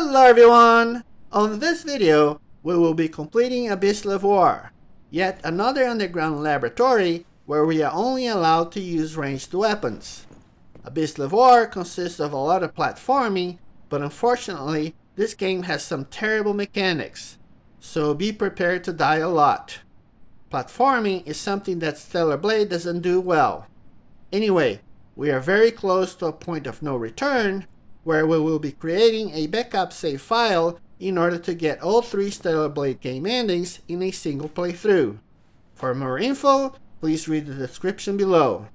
Hello everyone! On this video, we will be completing Abyss Levoire, yet another underground laboratory where we are only allowed to use ranged weapons. Abyss Levoire consists of a lot of platforming, but unfortunately, this game has some terrible mechanics, so be prepared to die a lot. Platforming is something that Stellar Blade doesn't do well. Anyway, we are very close to a point of no return, where we will be creating a backup save file in order to get all 3 Stellar Blade game endings in a single playthrough. For more info, please read the description below.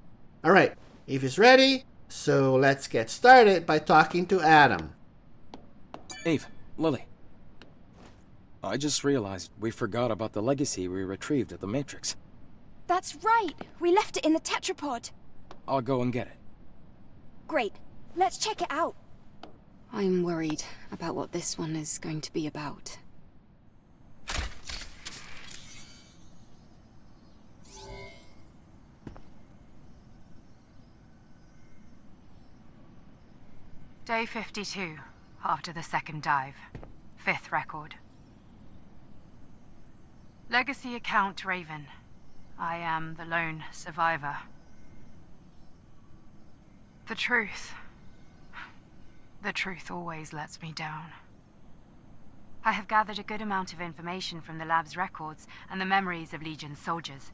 Alright, Eve is ready, so let's get started by talking to Adam. Eve, Lily. I just realized we forgot about the legacy we retrieved at the Matrix. That's right! We left it in the tetrapod. I'll go and get it. Great. Let's check it out. I'm worried about what this one is going to be about. Day 52, after the second dive. 5th record. Legacy account Raven. I am the lone survivor. The truth always lets me down. I have gathered a good amount of information from the lab's records and the memories of Legion soldiers.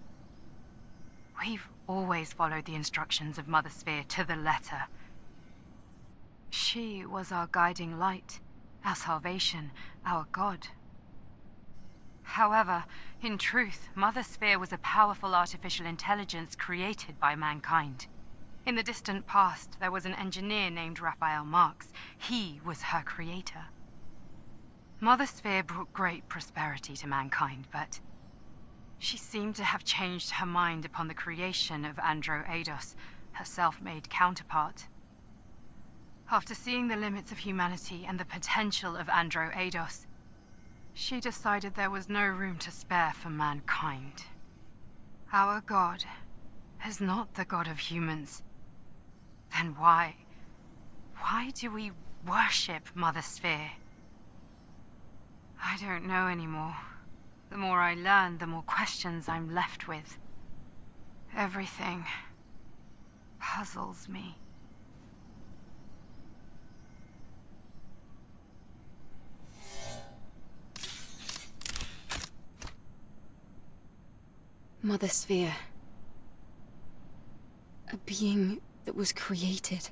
We've always followed the instructions of Mother Sphere to the letter. She was our guiding light, our salvation, our god. However, in truth, Mother Sphere was a powerful artificial intelligence created by mankind. In the distant past, there was an engineer named Raphael Marx. He was her creator. Mother Sphere brought great prosperity to mankind, but she seemed to have changed her mind upon the creation of Eidos, her self-made counterpart. After seeing the limits of humanity and the potential of Eidos, she decided there was no room to spare for mankind. Our god is not the god of humans. Then why do we worship Mother Sphere? I don't know anymore. The more I learn, the more questions I'm left with. Everything puzzles me. Mother Sphere. A being that was created.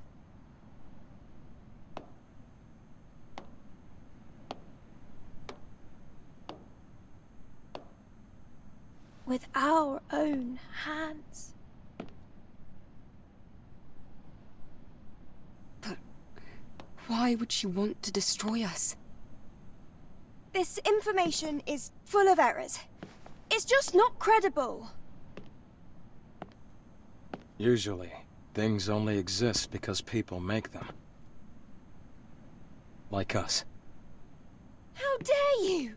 With our own hands. But why would she want to destroy us? This information is full of errors. It's just not credible. Usually, things only exist because people make them. Like us. How dare you?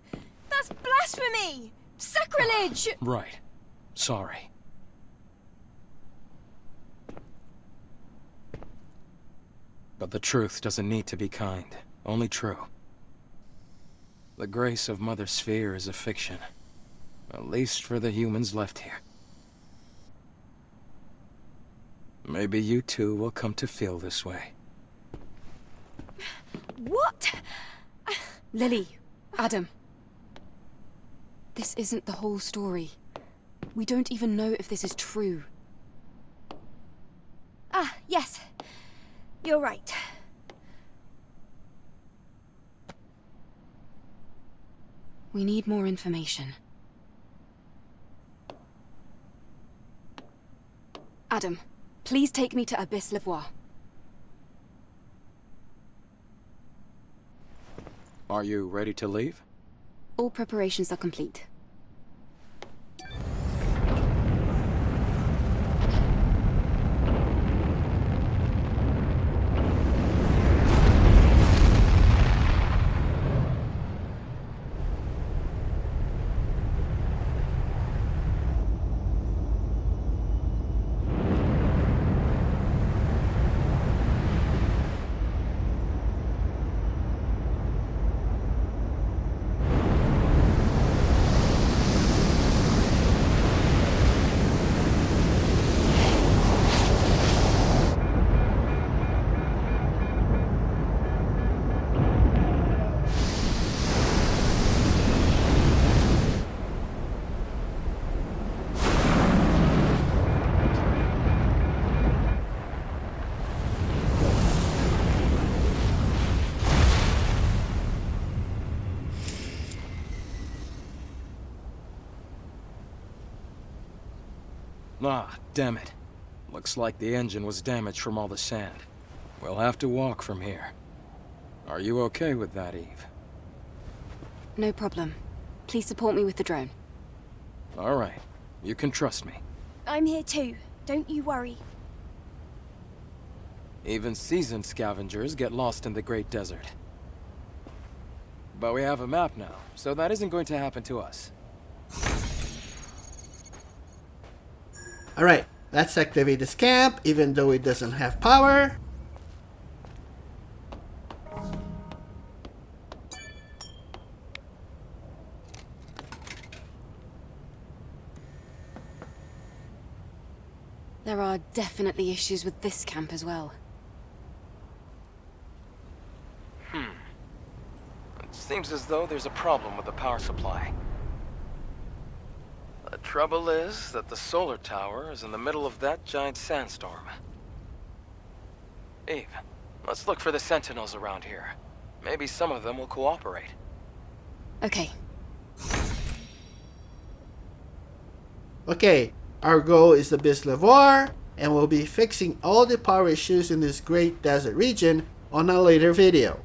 That's blasphemy! Sacrilege! Right. Sorry. But the truth doesn't need to be kind, only true. The grace of Mother Sphere is a fiction. At least for the humans left here. Maybe you too will come to feel this way. What? Lily, Adam. This isn't the whole story. We don't even know if this is true. Ah, yes. You're right. We need more information. Adam, please take me to Abyss Levoire. Are you ready to leave? All preparations are complete. Ah, damn it. Looks like the engine was damaged from all the sand. We'll have to walk from here. Are you okay with that, Eve? No problem. Please support me with the drone. All right. You can trust me. I'm here too. Don't you worry. Even seasoned scavengers get lost in the Great Desert. But we have a map now, so that isn't going to happen to us. Alright, let's activate this camp, even though it doesn't have power. There are definitely issues with this camp as well. It seems as though there's a problem with the power supply. The trouble is that the solar tower is in the middle of that giant sandstorm. Eve, let's look for the sentinels around here. Maybe some of them will cooperate. Okay. Okay, our goal is Abyss Levoire, and we'll be fixing all the power issues in this great desert region on a later video.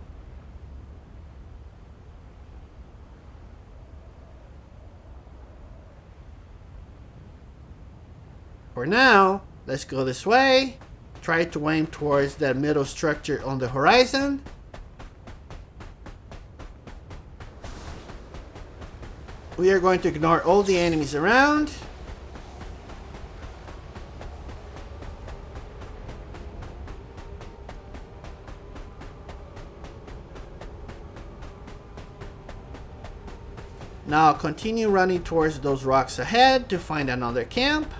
For now, let's go this way. Try to aim towards that middle structure on the horizon. We are going to ignore all the enemies around. Now continue running towards those rocks ahead to find another camp.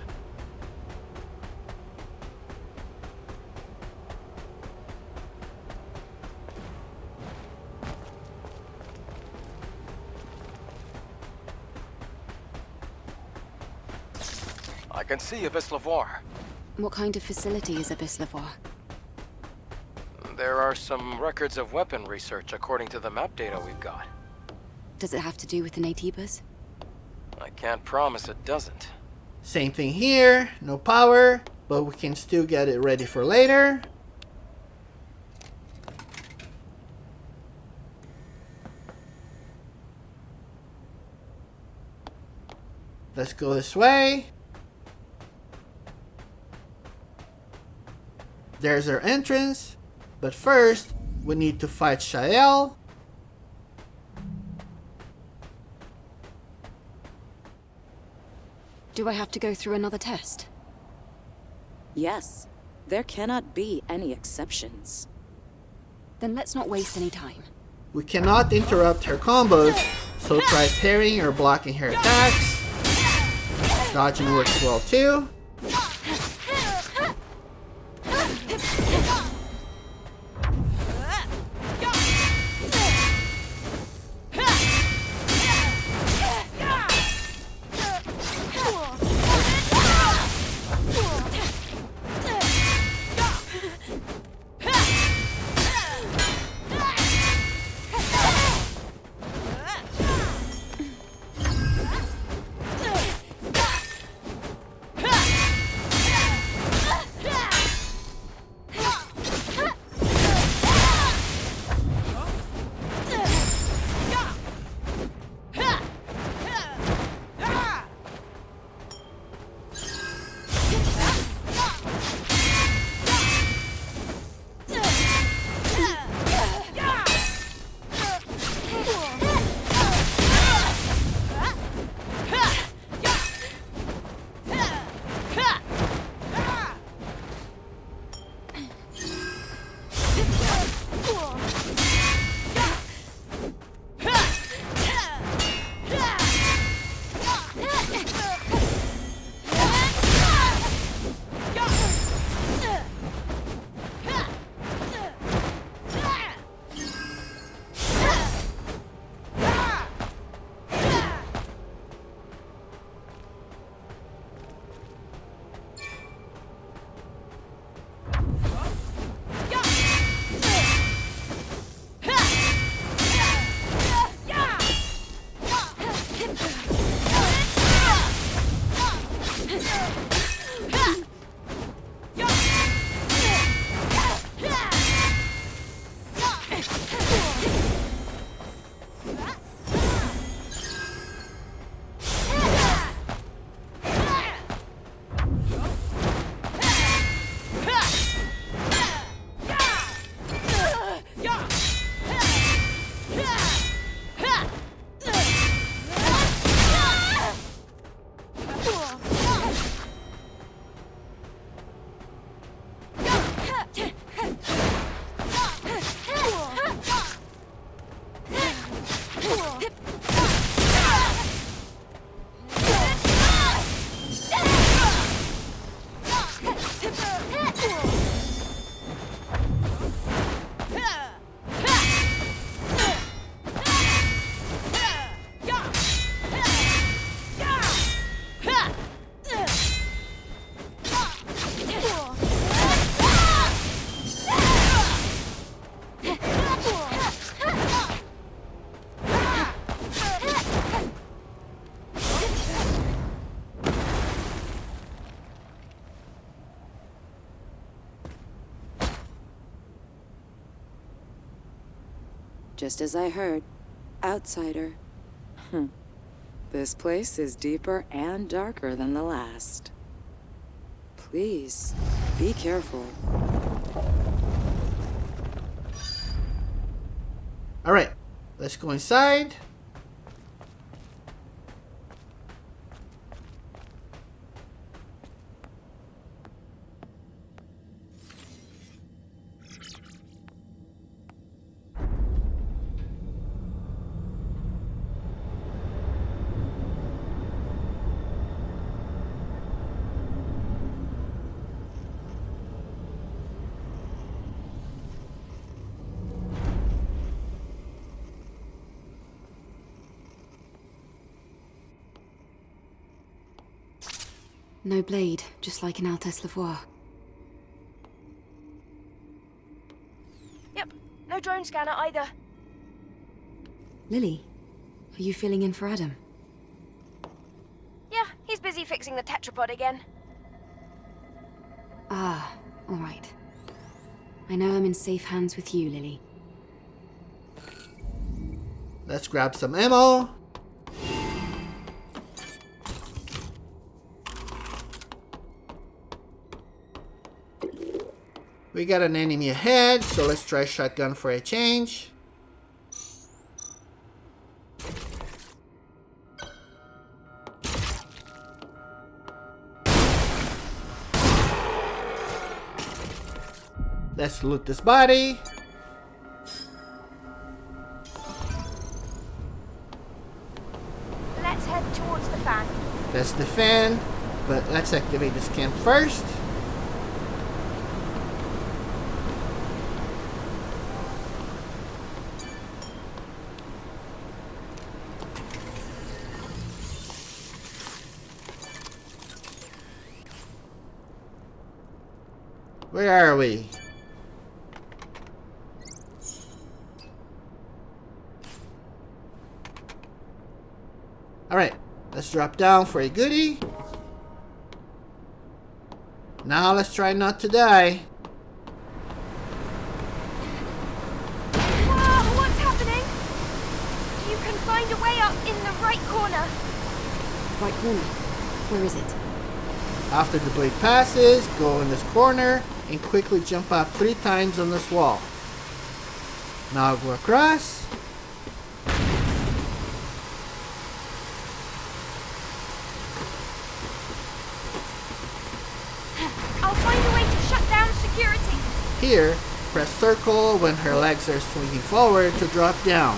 I can see Abyss Levoire. What kind of facility is Abyss Levoire? There are some records of weapon research according to the map data we've got. Does it have to do with the Natives? I can't promise it doesn't. Same thing here, no power, but we can still get it ready for later. Let's go this way. There's our entrance, but first we need to fight Shael. Do I have to go through another test? Yes, there cannot be any exceptions. Then let's not waste any time. We cannot interrupt her combos, so try parrying or blocking her attacks. Dodging works well too. Just as I heard. Outsider. This place is deeper and darker than the last. Please, be careful. Alright, let's go inside. No blade, just like an Abyss Levoire. Yep, no drone scanner either. Lily, are you filling in for Adam? Yeah, he's busy fixing the tetrapod again. Ah, alright. I know I'm in safe hands with you, Lily. Let's grab some ammo. We got an enemy ahead, so let's try shotgun for a change. Let's loot this body. Let's head towards the fan. Let's defend, but let's activate this camp first. Where are we? Alright, let's drop down for a goodie. Now let's try not to die. Whoa, what's happening? You can find a way up in the right corner. Right corner. Where is it? After the blade passes, go in this corner and quickly jump up 3 times on this wall. Now go across. I'll find a way to shut down security. Here, press circle when her legs are swinging forward to drop down.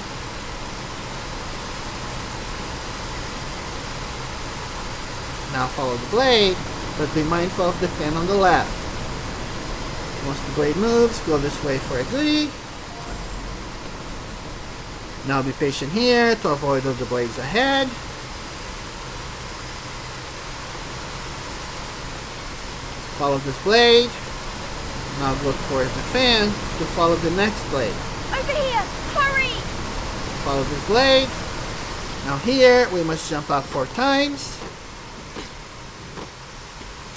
Now follow the blade, but be mindful of the fan on the left. Once the blade moves, go this way for a goodie. Now be patient here to avoid all the blades ahead. Follow this blade. Now go towards the fan to follow the next blade. Over here! Hurry! Follow this blade. Now here, we must jump up 4 times.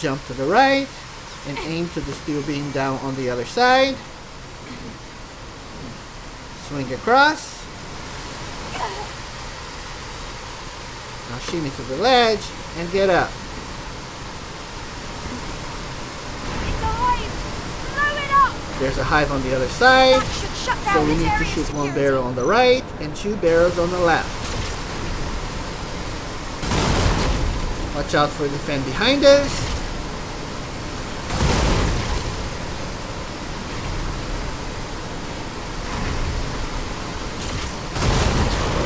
Jump to the right and aim to the steel beam down on the other side. Swing across. Now shimmy to the ledge and get up. It's a hive! Blow it up! There's a hive on the other side, That should shut down so we this need to area's shoot 1 security. barrel on the right and 2 barrels on the left. Watch out for the fan behind us.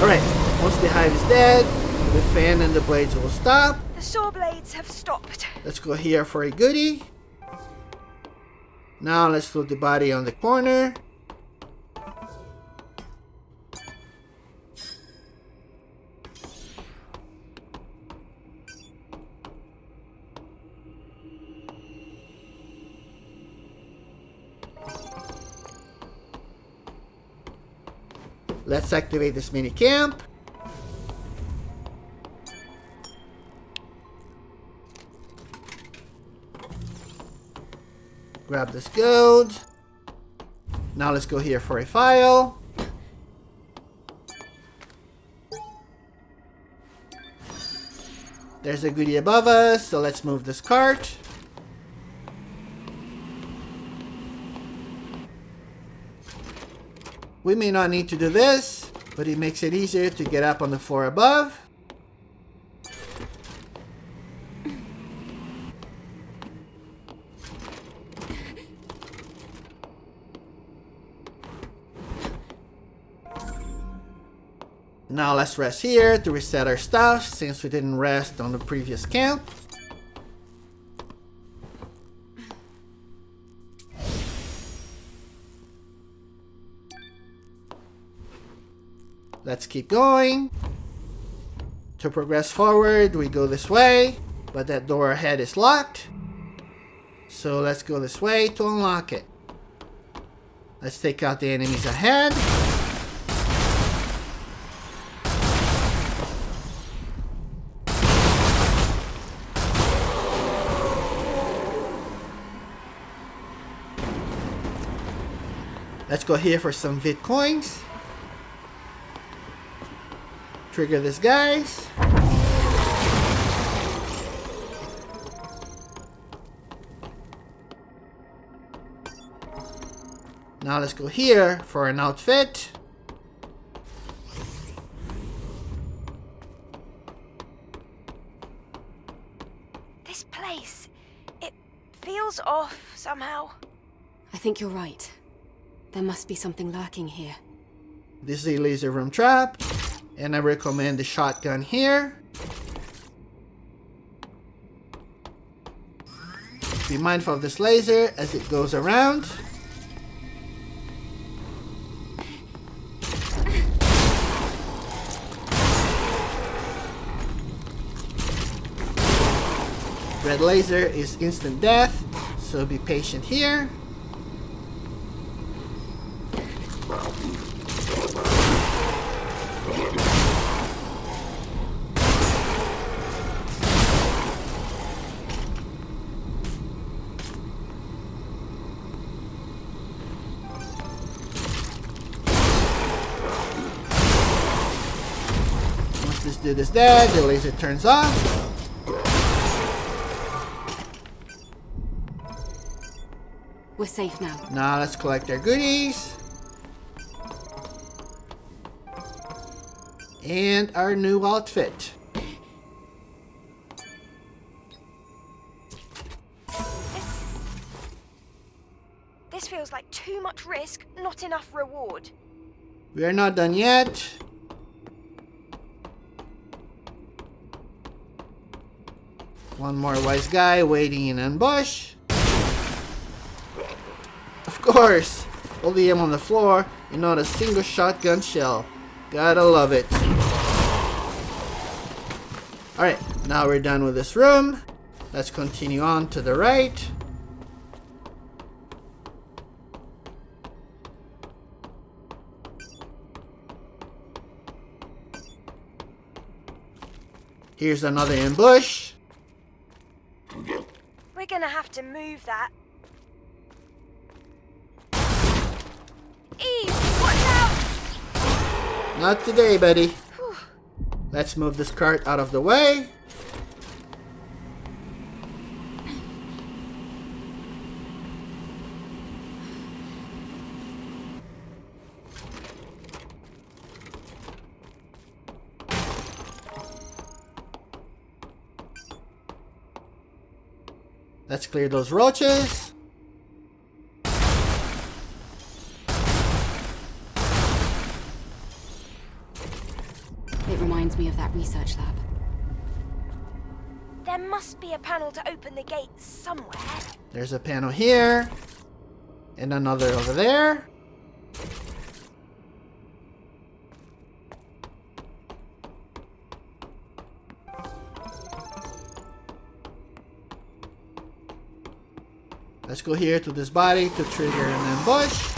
Alright, once the hive is dead, the fan and the blades will stop. The saw blades have stopped. Let's go here for a goodie. Now let's loot the body on the corner. Let's activate this mini camp. Grab this gold. Now let's go here for a file. There's a goodie above us, so let's move this cart. We may not need to do this, but it makes it easier to get up on the floor above. Now let's rest here to reset our stuff since we didn't rest on the previous camp. Let's keep going. To progress forward, we go this way, but that door ahead is locked. So let's go this way to unlock it. Let's take out the enemies ahead. Let's go here for some Bitcoins. Trigger this, guys. Now let's go here for an outfit. This place, it feels off somehow. I think you're right. There must be something lurking here. This is a laser room trap, and I recommend the shotgun here. Be mindful of this laser as it goes around. Red laser is instant death, so be patient here. Once this dude is dead, the laser turns off. We're safe now. Now let's collect our goodies. And our new outfit. This feels like too much risk, not enough reward. We are not done yet. One more wise guy waiting in ambush. Of course, all the ammo on the floor and not a single shotgun shell. Gotta love it. Alright, now we're done with this room. Let's continue on to the right. Here's another ambush. We're gonna have to move that. Eve, watch out! Not today, buddy. Whew. Let's move this cart out of the way. Let's clear those roaches. It reminds me of that research lab. There must be a panel to open the gate somewhere. There's a panel here. And another over there. Let's go here to this body to trigger an ambush.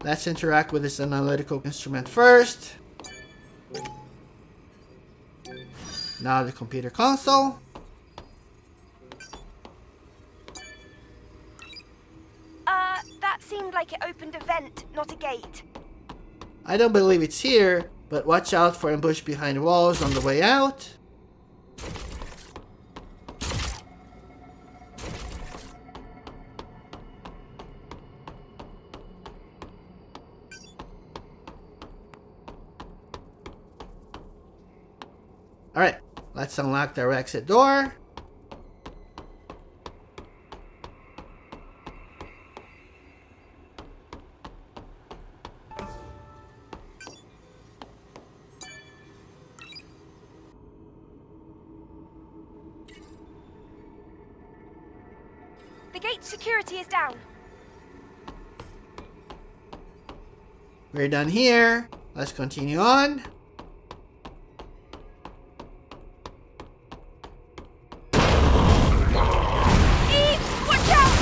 Let's interact with this analytical instrument first. Now the computer console. That seemed like it opened a vent, not a gate. I don't believe it's here, but watch out for ambush behind walls on the way out. Alright, let's unlock the exit door. The gate security is down. We're done here. Let's continue on. Eve, watch out!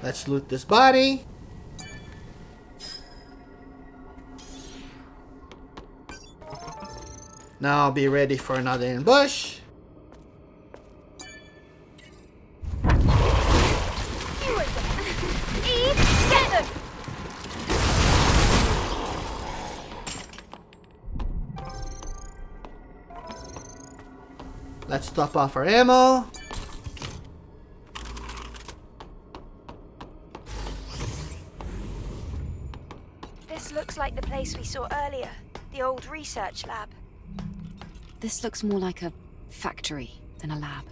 Let's loot this body. Now be ready for another ambush. Eve, get them! Let's top off our ammo. This looks like the place we saw earlier, the old research lab. This looks more like a factory than a lab.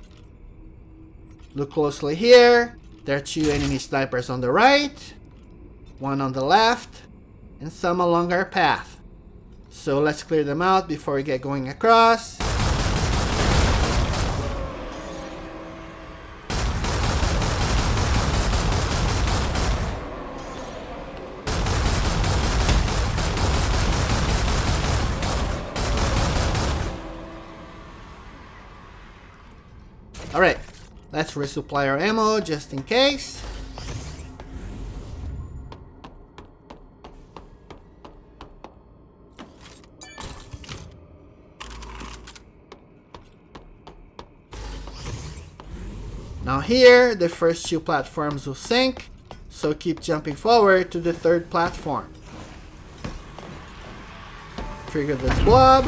Look closely here. There are 2 enemy snipers on the right, 1 on the left, and some along our path. So let's clear them out before we get going across. Alright, let's resupply our ammo just in case. Now here, the first 2 platforms will sink, so keep jumping forward to the 3rd platform. Trigger this blob.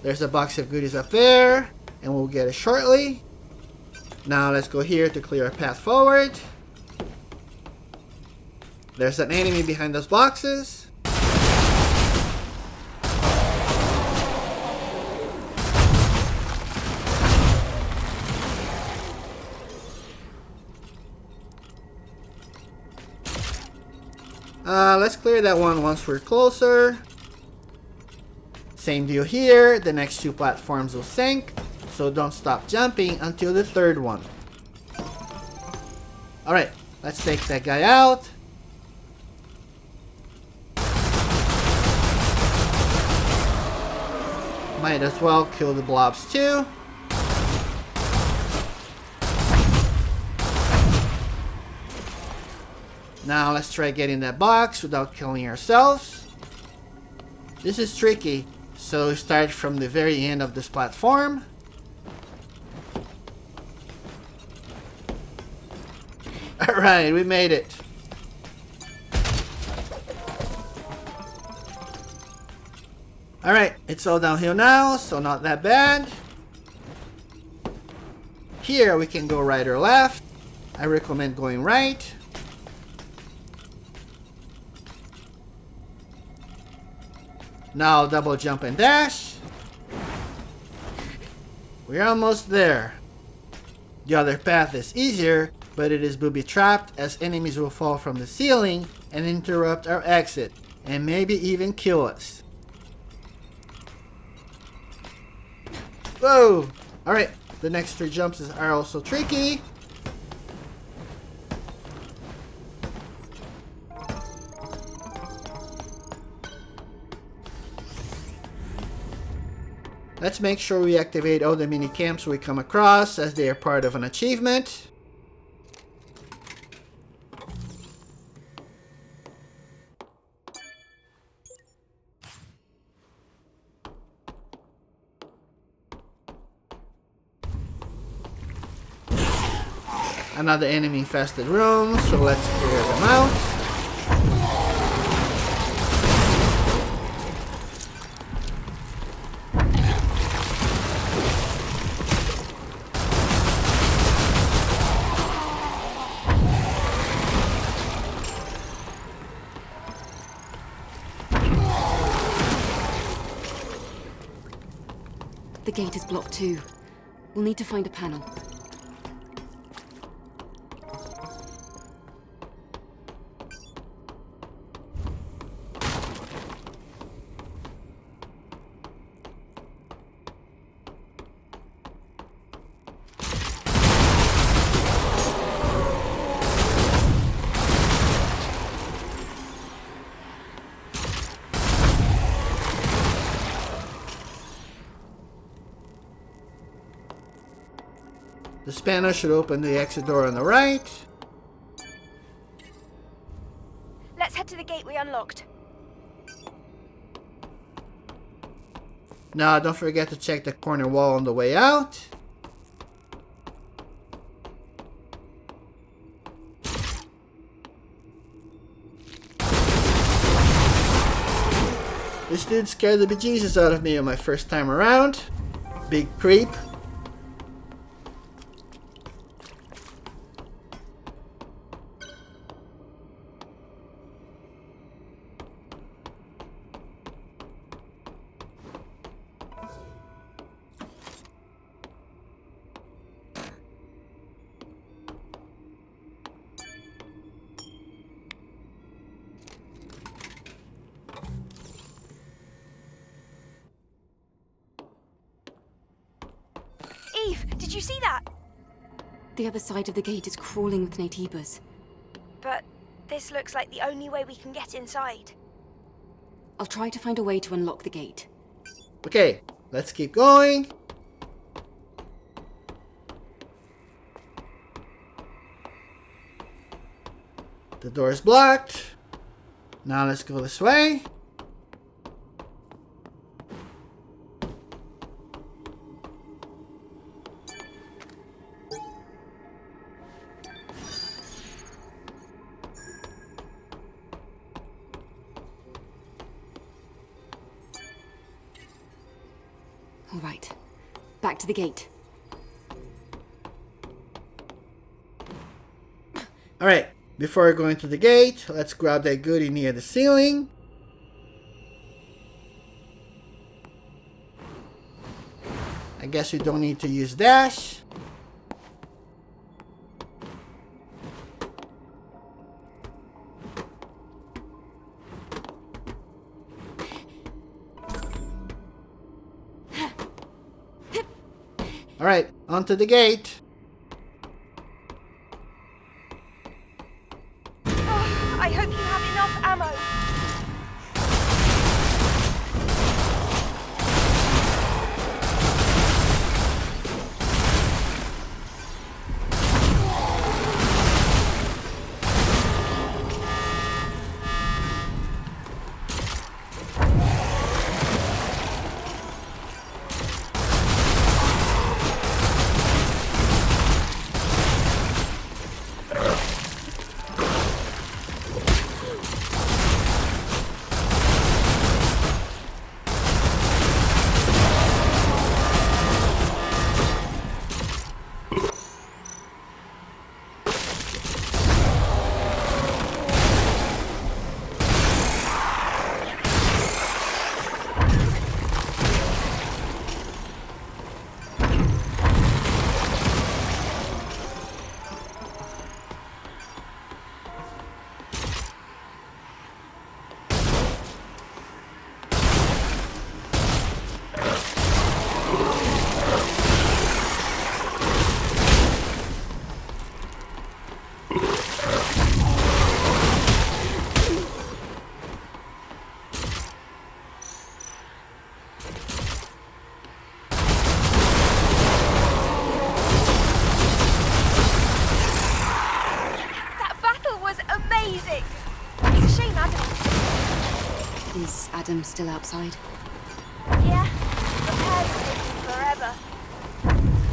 There's a box of goodies up there, and we'll get it shortly. Now let's go here to clear a path forward. There's an enemy behind those boxes. Let's clear that one once we're closer. Same deal here, the next 2 platforms will sink, so don't stop jumping until the 3rd one. Alright, let's take that guy out. Might as well kill the blobs too. Now let's try getting that box without killing ourselves. This is tricky. So start from the very end of this platform. Alright, we made it. Alright, it's all downhill now, so not that bad. Here we can go right or left. I recommend going right. Now double jump and dash. We're almost there. The other path is easier, but it is booby-trapped as enemies will fall from the ceiling and interrupt our exit, and maybe even kill us. Whoa! Alright, the next 3 jumps are also tricky. Let's make sure we activate all the mini camps we come across, as they are part of an achievement. Another enemy infested room, so let's clear them out. The gate is blocked too. We'll need to find a panel. The spanner should open the exit door on the right. Let's head to the gate we unlocked. Now don't forget to check the corner wall on the way out. This dude scared the bejesus out of me on my first time around. Big creep. Eve, did you see that? The other side of the gate is crawling with natives. But this looks like the only way we can get inside. I'll try to find a way to unlock the gate. Okay, let's keep going. The door is blocked. Now let's go this way. All right, back to the gate. Alright, before going to the gate, let's grab that goodie near the ceiling. I guess we don't need to use dash. Alright, onto the gate. I hope you have enough ammo. them still outside? Yeah, repairs are taking forever.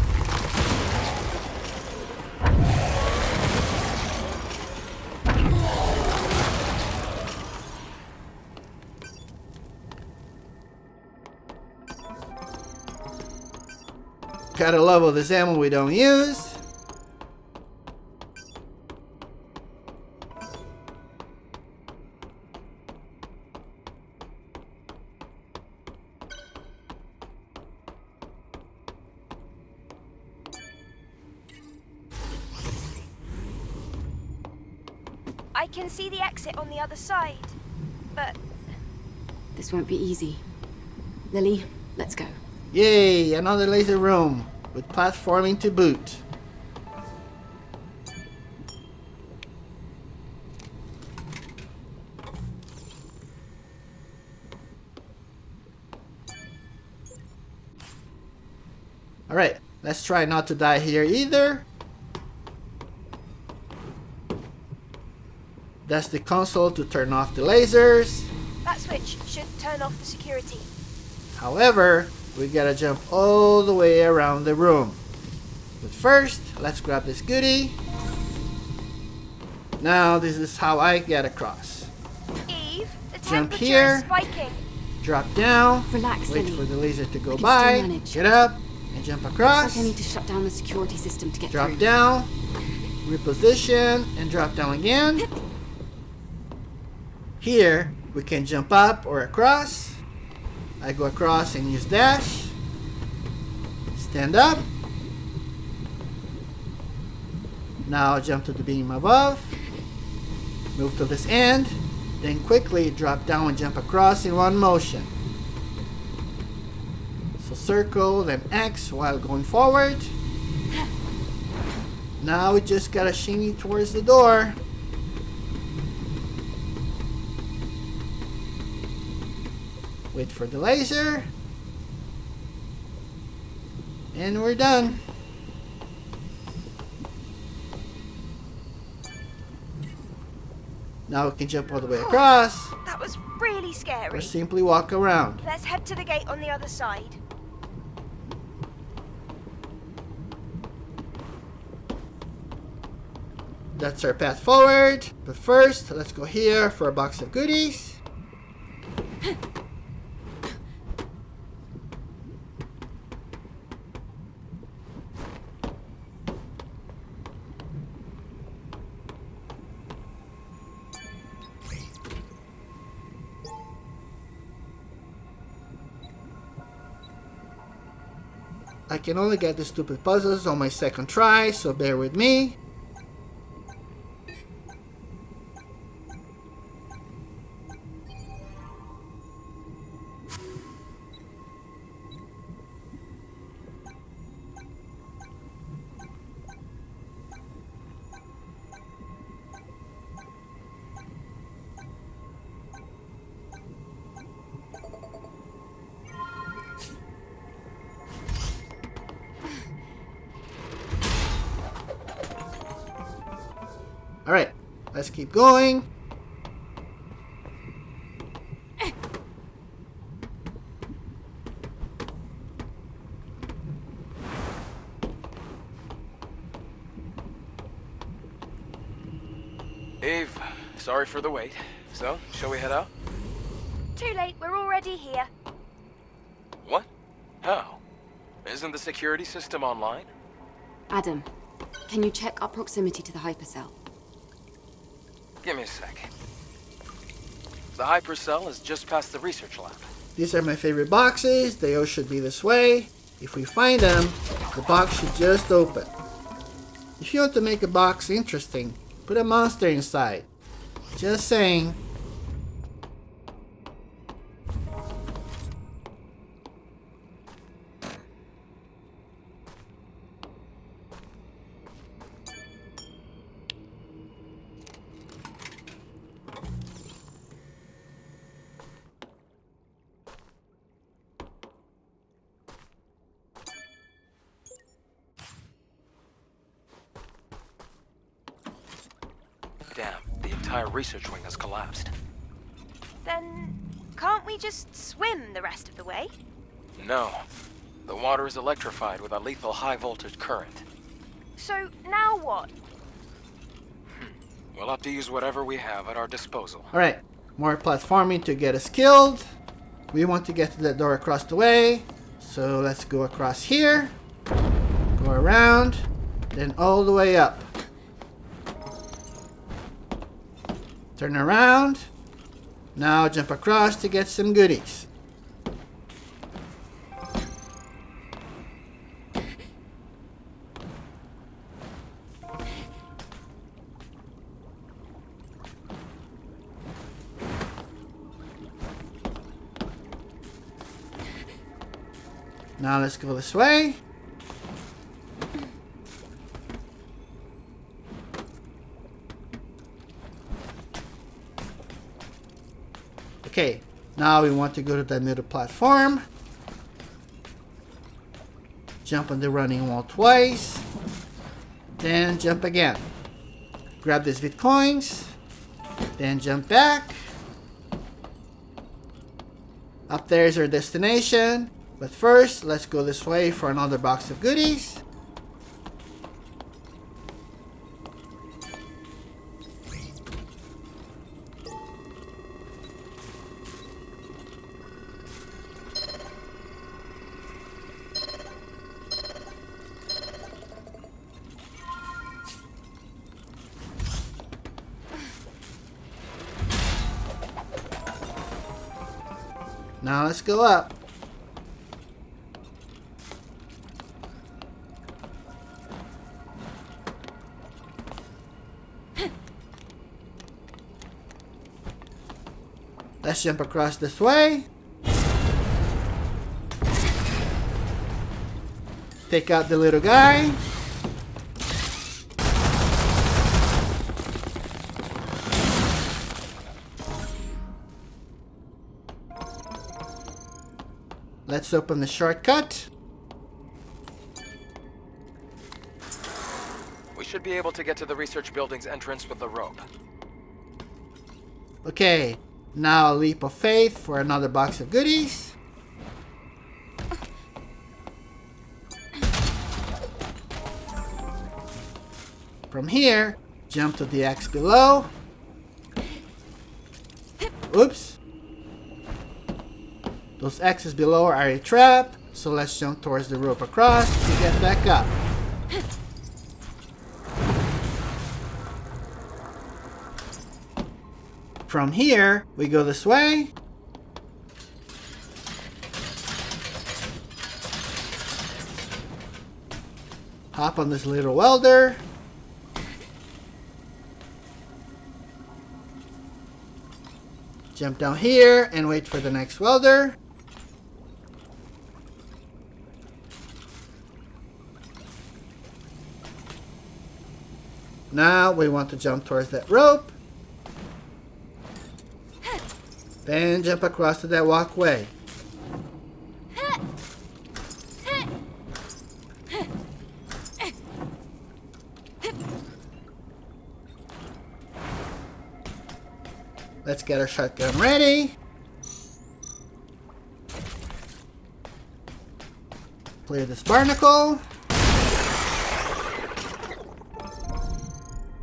Gotta level this ammo we don't use. I can see the exit on the other side, but This won't be easy. Lily, let's go. Yay, another laser room with platforming to boot. Alright, let's try not to die here either. That's the console to turn off the lasers. that switch should turn off the security. However, we gotta jump all the way around the room. But first, let's grab this goodie. Now this is how I get across. Eve, the Jump temperature here. is spiking. Drop down, Relax, wait Lily. for the laser to go can by, still manage. get up, and jump Looks across. like I need to shut down the security system to get Drop through. down, reposition, and drop down again. Here, we can jump up or across. I go across and use dash. Stand up. Now jump to the beam above. Move to this end. Then quickly drop down and jump across in one motion. So circle, then X while going forward. Now we just gotta shinny towards the door. Wait for the laser. And we're done. Now we can jump all the way across, That was really or scary. simply walk around. Let's head to the gate on the other side. That's our path forward. But first, let's go here for a box of goodies. I can only get the stupid puzzles on my second try, so bear with me. Alright, let's keep going. Eve, sorry for the wait. So, shall we head out? Too late, we're already here. What? How? Isn't the security system online? Adam, can you check our proximity to the hypercell? Give me a sec. The hypercell is just past the research lab. These are my favorite boxes. They all should be this way. If we find them, the box should just open. If you want to make a box interesting, put a monster inside. Just saying. Damn, the entire research wing has collapsed. Then Can't we just swim the rest of the way? No. The water is electrified with a lethal high-voltage current. So now what? We'll have to use whatever we have at our disposal. Alright, more platforming to get us killed. We want to get to that door across the way. So let's go across here. Go around. Then all the way up. Turn around. Now jump across to get some goodies. Now let's go this way. Okay, now we want to go to the middle platform. Jump on the running wall twice. Then jump again. Grab these Bitcoins. Then jump back. Up there is our destination. But first, let's go this way for another box of goodies. Now let's go up. Let's jump across this way. Take out the little guy. Let's open the shortcut. We should be able to get to the research building's entrance with the rope. Okay, now a leap of faith for another box of goodies. From here, jump to the X below. Oops. Those X's below are a trap, so let's jump towards the rope across to get back up. From here, we go this way. Hop on this little welder. Jump down here and wait for the next welder. Now we want to jump towards that rope. Then jump across to that walkway. Let's get our shotgun ready. Clear this barnacle.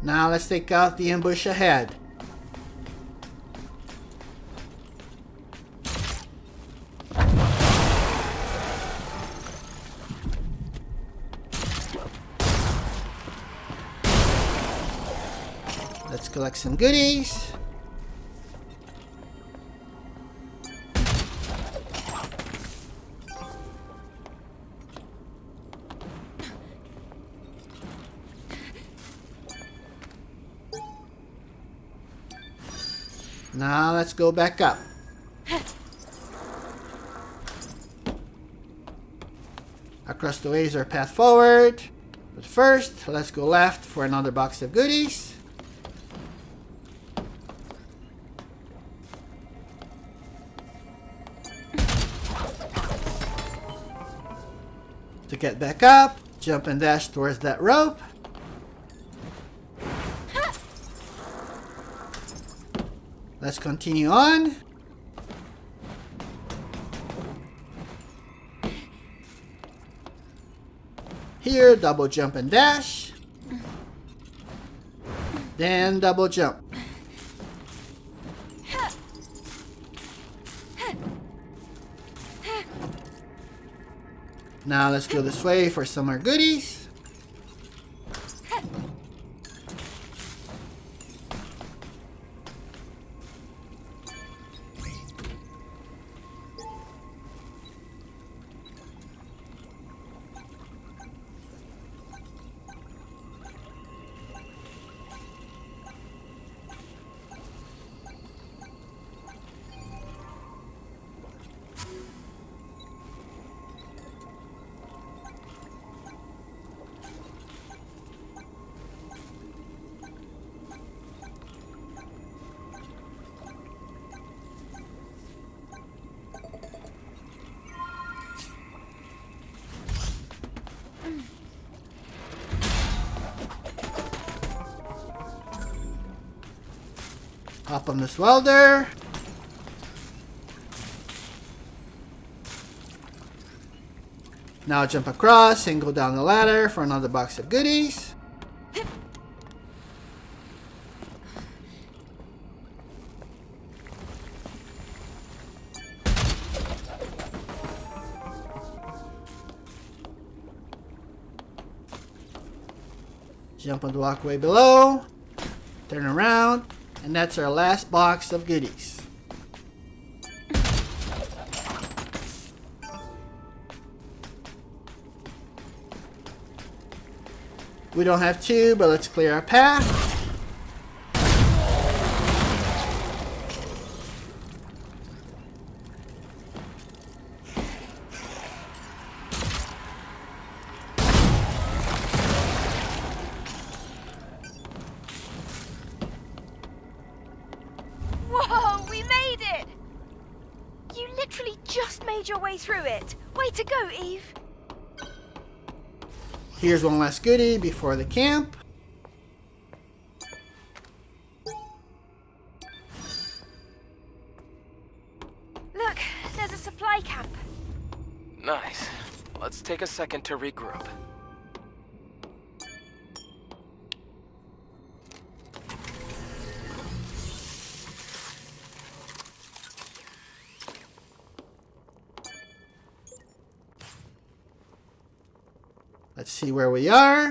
Now let's take out the ambush ahead. Let's collect some goodies. Now let's go back up. Across the way is our path forward. But first, let's go left for another box of goodies. To get back up, jump and dash towards that rope. Let's continue on. Here, double jump and dash. Then double jump. Now let's go this way for some more goodies. Hop on this welder. Now jump across and go down the ladder for another box of goodies. Jump on the walkway below. Turn around. And that's our last box of goodies. We don't have to, but let's clear our path. Whoa, we made it! You literally just made your way through it. Way to go, Eve. Here's one last goodie before the camp. Look, there's a supply camp. Nice. Let's take a second to regroup. Let's see where we are.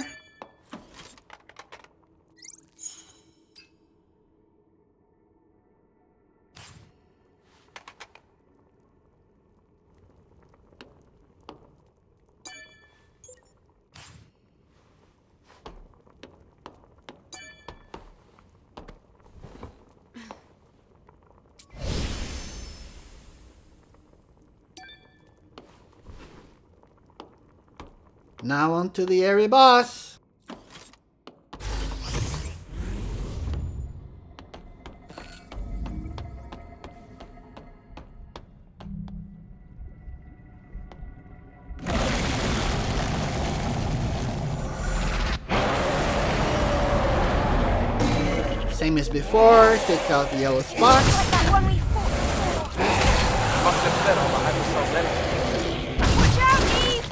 Now on to the area boss. Same as before, take out the yellow spots. Like that one we fought before. Watch out, Eve!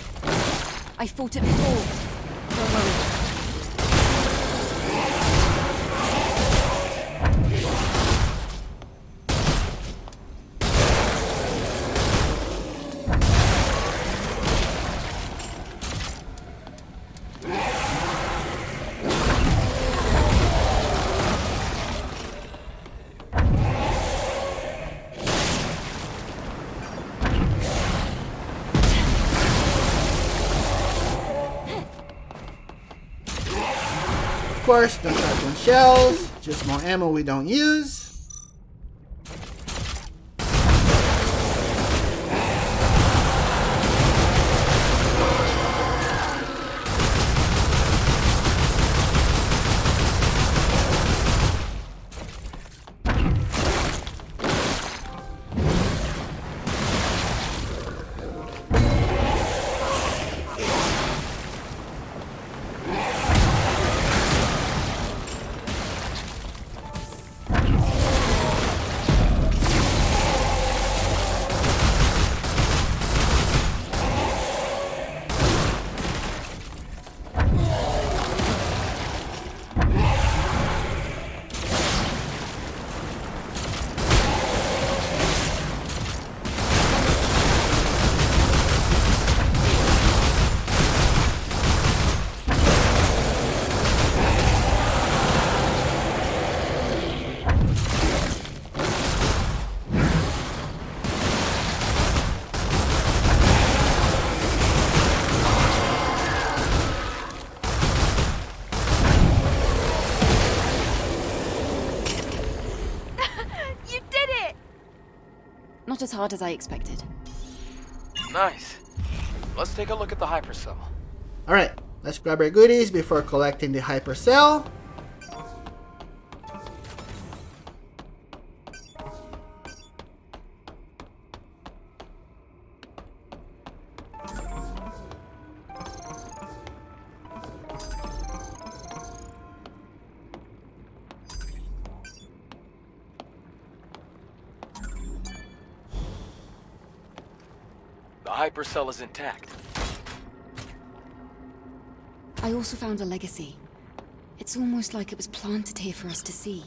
I fought it before. Don't worry. Of course, no shotgun shells, just more ammo we don't use. hard as I expected. Nice. Let's take a look at the hypercell. Alright, let's grab our goodies before collecting the hypercell. The hypercell is intact. I also found a legacy. It's almost like it was planted here for us to see.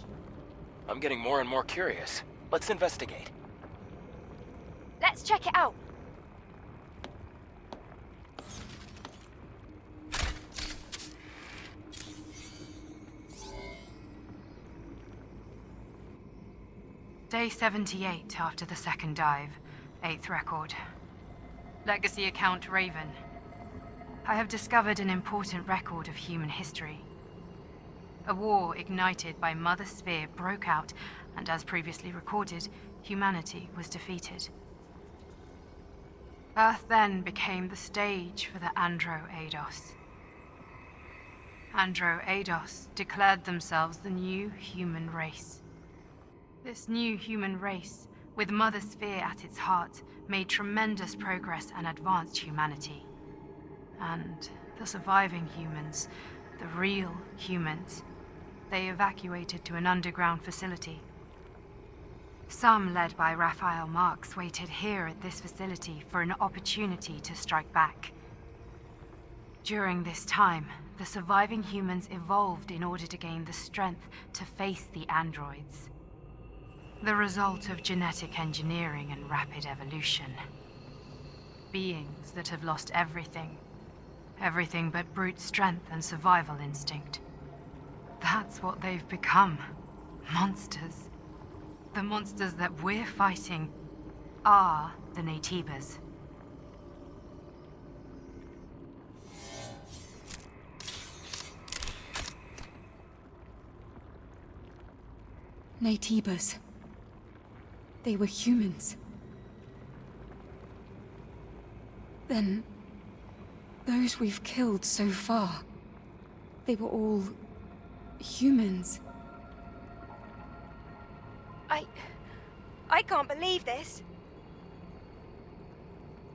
I'm getting more and more curious. Let's investigate. Let's check it out. Day 78 after the second dive. 8th record. Legacy account Raven. I have discovered an important record of human history. A war ignited by Mother Sphere broke out, and as previously recorded, humanity was defeated. Earth then became the stage for the Eidos. Eidos declared themselves the new human race. This new human race, with Mother Sphere at its heart, made tremendous progress and advanced humanity. And the surviving humans, the real humans, they evacuated to an underground facility. Some, led by Raphael Marx, waited here at this facility for an opportunity to strike back. During this time, the surviving humans evolved in order to gain the strength to face the androids. The result of genetic engineering and rapid evolution. Beings that have lost everything. Everything but brute strength and survival instinct. That's what they've become. Monsters. The monsters that we're fighting are the Naytibas. Naytibas. They were humans. Then, those we've killed so far, they were all humans. I can't believe this.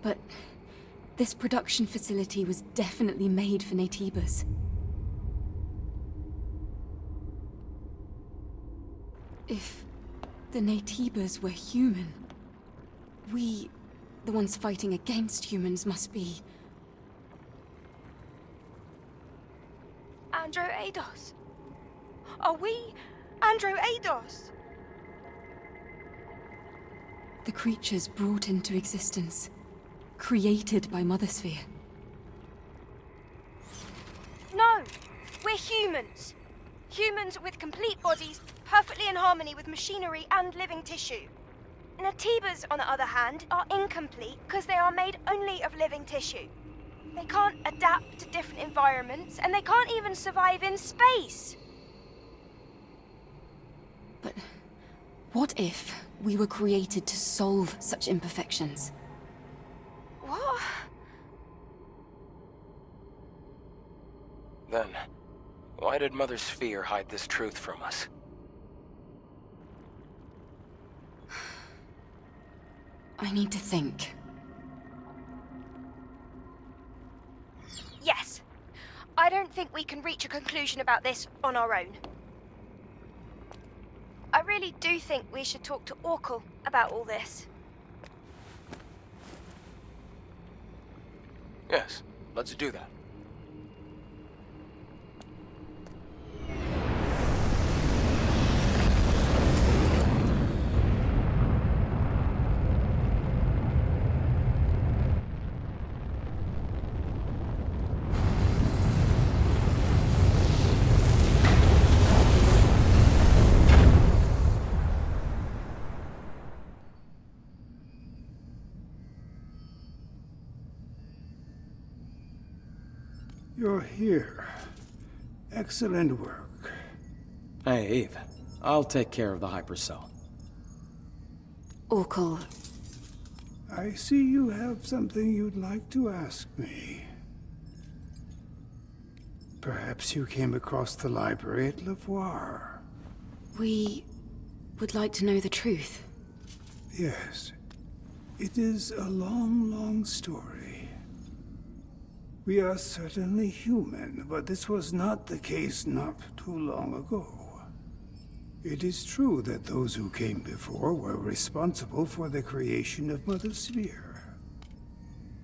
But this production facility was definitely made for Naytibas. If the Naytibas were human, we, the ones fighting against humans, must be... Eidos. Are we Eidos? The creatures brought into existence, created by Mother Sphere. No! We're humans. Humans with complete bodies, perfectly in harmony with machinery and living tissue. Naytibas, on the other hand, are incomplete because they are made only of living tissue. They can't adapt to different environments, and they can't even survive in space. But what if we were created to solve such imperfections? What? Then, why did Mother Sphere hide this truth from us? I need to think. Yes. I don't think we can reach a conclusion about this on our own. I really do think we should talk to Orkel about all this. Yes, let's do that. You're here. Excellent work. Hey, Eve. I'll take care of the hypercell. Orkel, I see you have something you'd like to ask me. Perhaps you came across the library at Levoire. We would like to know the truth. Yes. It is a long, long story. We are certainly human, but this was not the case not too long ago. It is true that those who came before were responsible for the creation of Mother Sphere.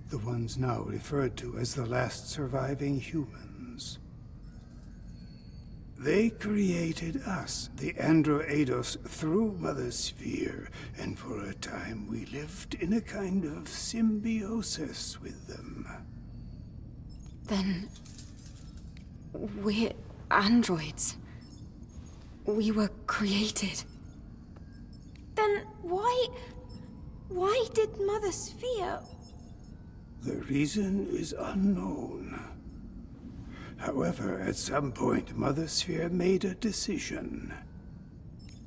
The ones now referred to as the last surviving humans. They created us, the Eidos, through Mother Sphere, and for a time we lived in a kind of symbiosis with them. Then... we're androids. We were created. Then why did Mother Sphere... The reason is unknown. However, at some point, Mother Sphere made a decision.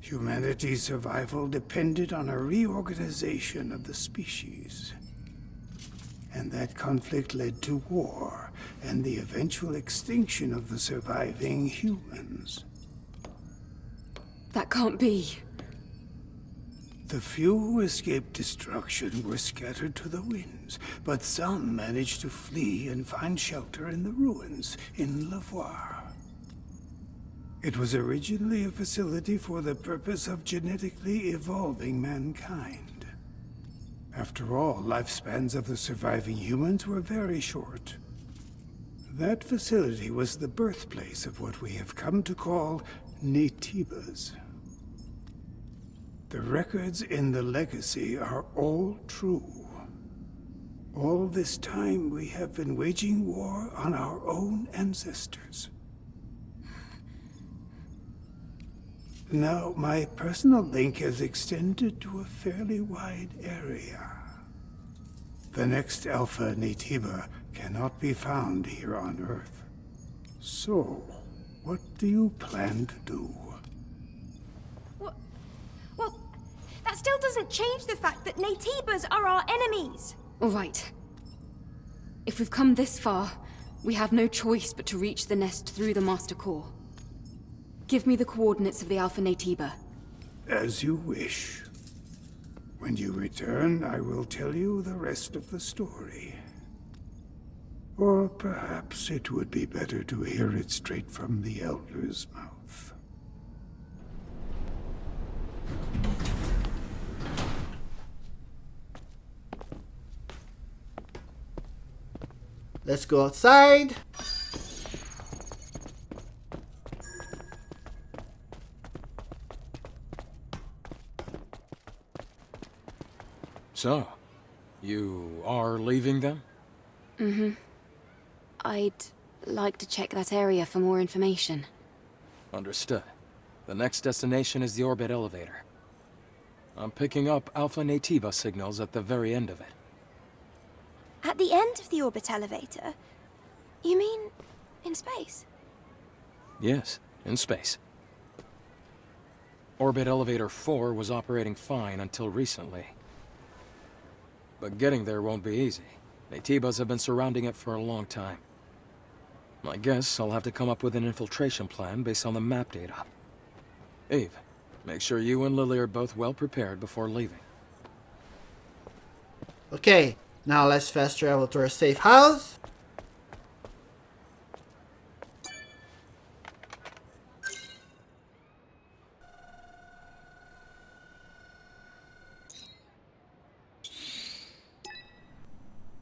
Humanity's survival depended on a reorganization of the species. And that conflict led to war, and the eventual extinction of the surviving humans. That can't be. The few who escaped destruction were scattered to the winds, but some managed to flee and find shelter in the ruins in Levoire. It was originally a facility for the purpose of genetically evolving mankind. After all, lifespans of the surviving humans were very short. That facility was the birthplace of what we have come to call Netibas. The records in the legacy are all true. All this time we have been waging war on our own ancestors. Now, my personal link has extended to a fairly wide area. The next Alpha Netiba cannot be found here on Earth. So, what do you plan to do? Well, that still doesn't change the fact that Netibas are our enemies. All right. If we've come this far, we have no choice but to reach the nest through the Master Core. Give me the coordinates of the Alpha Netiba. As you wish. When you return, I will tell you the rest of the story. Or perhaps it would be better to hear it straight from the Elder's mouth. Let's go outside. So, you are leaving them? Mm-hmm. I'd like to check that area for more information. Understood. The next destination is the orbit elevator. I'm picking up Alpha Netiba signals at the very end of it. At the end of the orbit elevator? You mean in space? Yes, in space. Orbit Elevator 4 was operating fine until recently. But getting there won't be easy. Netibas have been surrounding it for a long time. I guess I'll have to come up with an infiltration plan based on the map data. Eve, make sure you and Lily are both well prepared before leaving. Okay, now let's fast travel to our safe house.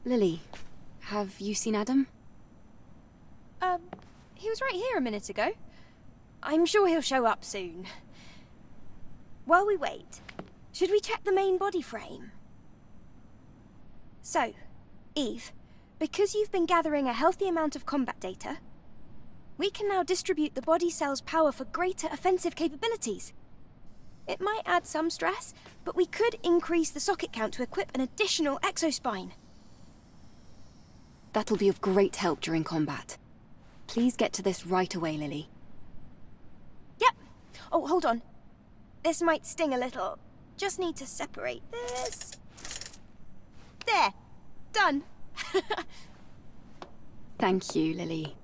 Lily, have you seen Adam? He was right here a minute ago. I'm sure he'll show up soon. While we wait, should we check the main body frame? So, Eve, because you've been gathering a healthy amount of combat data, we can now distribute the body cell's power for greater offensive capabilities. It might add some stress, but we could increase the socket count to equip an additional exospine. That'll be of great help during combat. Please get to this right away, Lily. Yep. Oh, hold on. This might sting a little. Just need to separate this. There. Done. Thank you, Lily.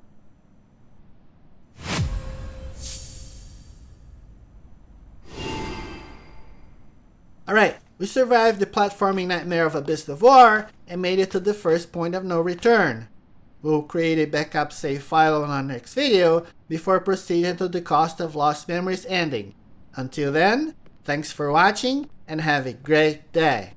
Alright, we survived the platforming nightmare of Abyss Levoire and made it to the first point of no return. We'll create a backup save file on our next video before proceeding to the Cost of Lost Memories ending. Until then, thanks for watching and have a great day.